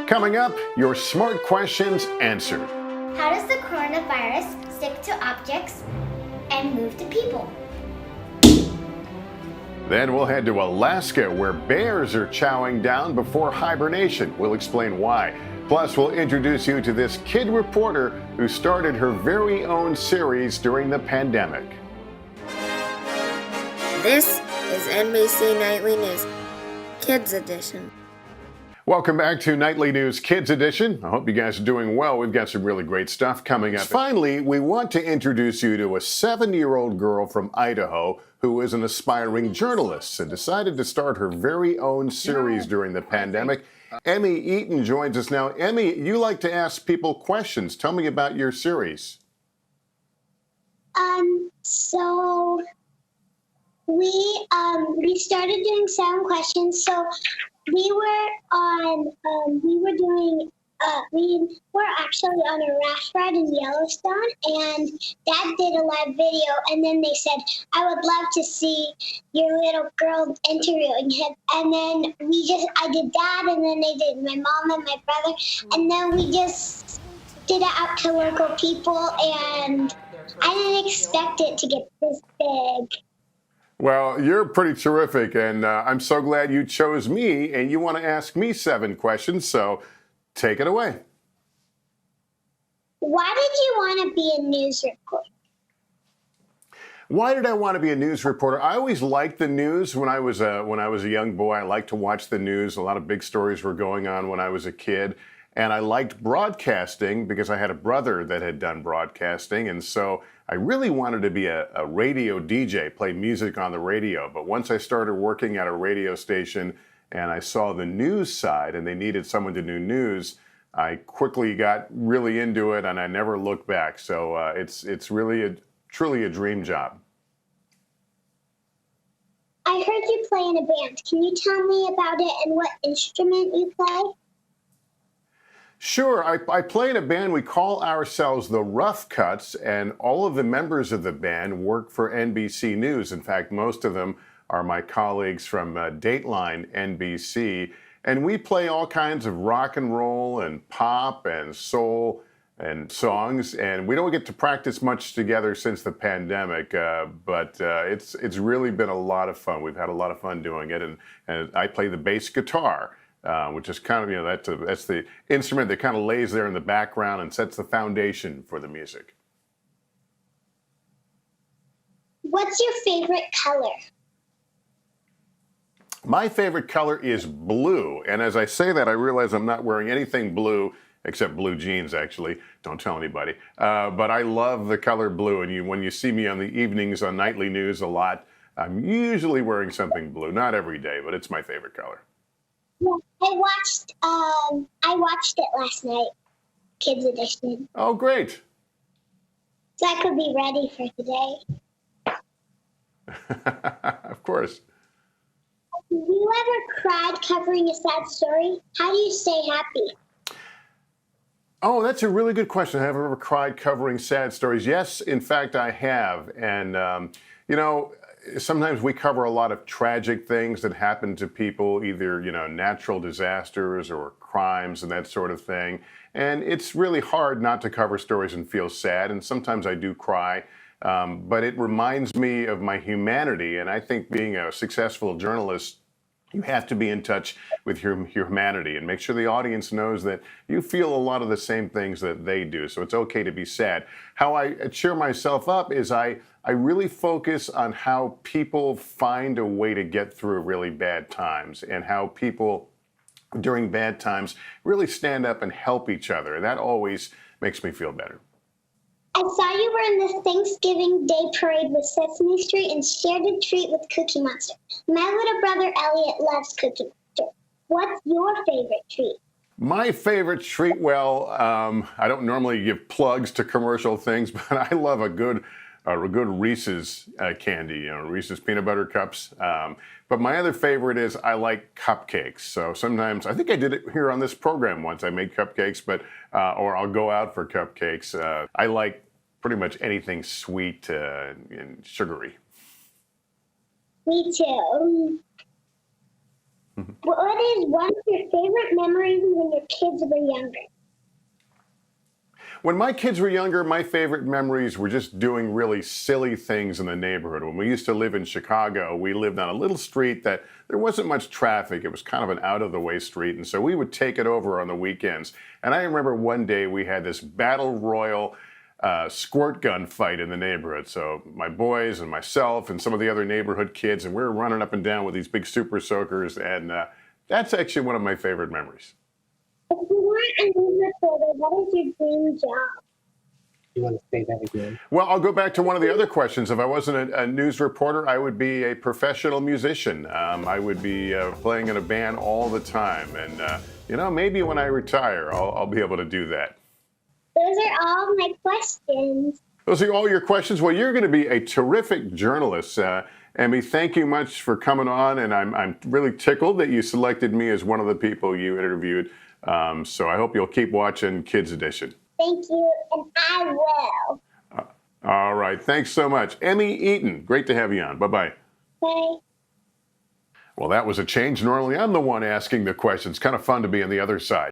Coming up, your smart questions answered. How does the coronavirus stick to objects and move to people? Then we'll head to Alaska, where bears are chowing down before hibernation. We'll explain why. Plus, we'll introduce you to this kid reporter who started her very own series during the pandemic. This is NBC Nightly News, Kids Edition. Welcome back to Nightly News Kids Edition. I hope you guys are doing well. We've got some really great stuff coming up. Finally, we want to introduce you to a 7-year-old girl from Idaho who is an aspiring journalist and decided to start her very own series during the pandemic. Emmy Eaton joins us now. Emmy, you like to ask people questions. Tell me about your series. So we started doing 7 questions. So we were actually on a raft ride in Yellowstone, and Dad did a live video, and then they said, I would love to see your little girl interviewing him. And then I did that, and then they did my mom and my brother, and then we just did it out to local people, and I didn't expect it to get this big. Well, you're pretty terrific, and I'm so glad you chose me, and you want to ask me 7 questions, so take it away. Why did you want to be a news reporter? Why did I want to be a news reporter? I always liked the news when I was a young boy. I liked to watch the news. A lot of big stories were going on when I was a kid. And I liked broadcasting because I had a brother that had done broadcasting. And so I really wanted to be a radio DJ, play music on the radio. But once I started working at a radio station and I saw the news side and they needed someone to do news, I quickly got really into it and I never looked back. So it's really truly a dream job. I heard you play in a band. Can you tell me about it and what instrument you play? Sure. I play in a band. We call ourselves the Rough Cuts, and all of the members of the band work for NBC News. In fact, most of them are my colleagues from Dateline NBC. And we play all kinds of rock and roll and pop and soul and songs. And we don't get to practice much together since the pandemic, but it's really been a lot of fun. We've had a lot of fun doing it. And I play the bass guitar. Which is kind of, that's the instrument that kind of lays there in the background and sets the foundation for the music. What's your favorite color? My favorite color is blue. And as I say that, I realize I'm not wearing anything blue except blue jeans, actually. Don't tell anybody. But I love the color blue. And when you see me on the evenings on Nightly News a lot, I'm usually wearing something blue. Not every day, but it's my favorite color. Yeah, I watched it last night, Kids Edition. Oh, great. So I could be ready for today. Of course. Have you ever cried covering a sad story? How do you stay happy? Oh, that's a really good question. Have I ever cried covering sad stories? Yes, in fact, I have. And, sometimes we cover a lot of tragic things that happen to people, either, natural disasters or crimes and that sort of thing. And it's really hard not to cover stories and feel sad. And sometimes I do cry, but it reminds me of my humanity. And I think being a successful journalist, you have to be in touch with your humanity and make sure the audience knows that you feel a lot of the same things that they do. So it's okay to be sad. How I cheer myself up is I really focus on how people find a way to get through really bad times and how people during bad times really stand up and help each other. And that always makes me feel better. I saw you were in the Thanksgiving Day parade with Sesame Street and shared a treat with Cookie Monster. My little brother Elliot loves Cookie Monster. What's your favorite treat? My favorite treat, well, I don't normally give plugs to commercial things, but I love a good Reese's candy, Reese's peanut butter cups. But my other favorite is I like cupcakes. So sometimes, I think I did it here on this program once. I made cupcakes, or I'll go out for cupcakes. I like pretty much anything sweet and sugary. Me too. What is one of your favorite memories when your kids were younger? When my kids were younger, my favorite memories were just doing really silly things in the neighborhood. When we used to live in Chicago, we lived on a little street that there wasn't much traffic. It was kind of an out-of-the-way street, and so we would take it over on the weekends. And I remember one day we had this battle royal squirt gun fight in the neighborhood. So my boys and myself and some of the other neighborhood kids, and we were running up and down with these big super soakers, and that's actually one of my favorite memories. If you weren't a news reporter, what is your dream job? You want to say that again? Well, I'll go back to one of the other questions. If I wasn't a news reporter, I would be a professional musician. I would be playing in a band all the time. And, maybe when I retire, I'll be able to do that. Those are all my questions. Those are all your questions. Well, you're going to be a terrific journalist. Emmy, thank you much for coming on. And I'm really tickled that you selected me as one of the people you interviewed. So I hope you'll keep watching Kids Edition. Thank you, and I will. All right. Thanks so much. Emmy Eaton, great to have you on. Bye-bye. Bye. Well, that was a change. Normally, I'm the one asking the questions. Kind of fun to be on the other side.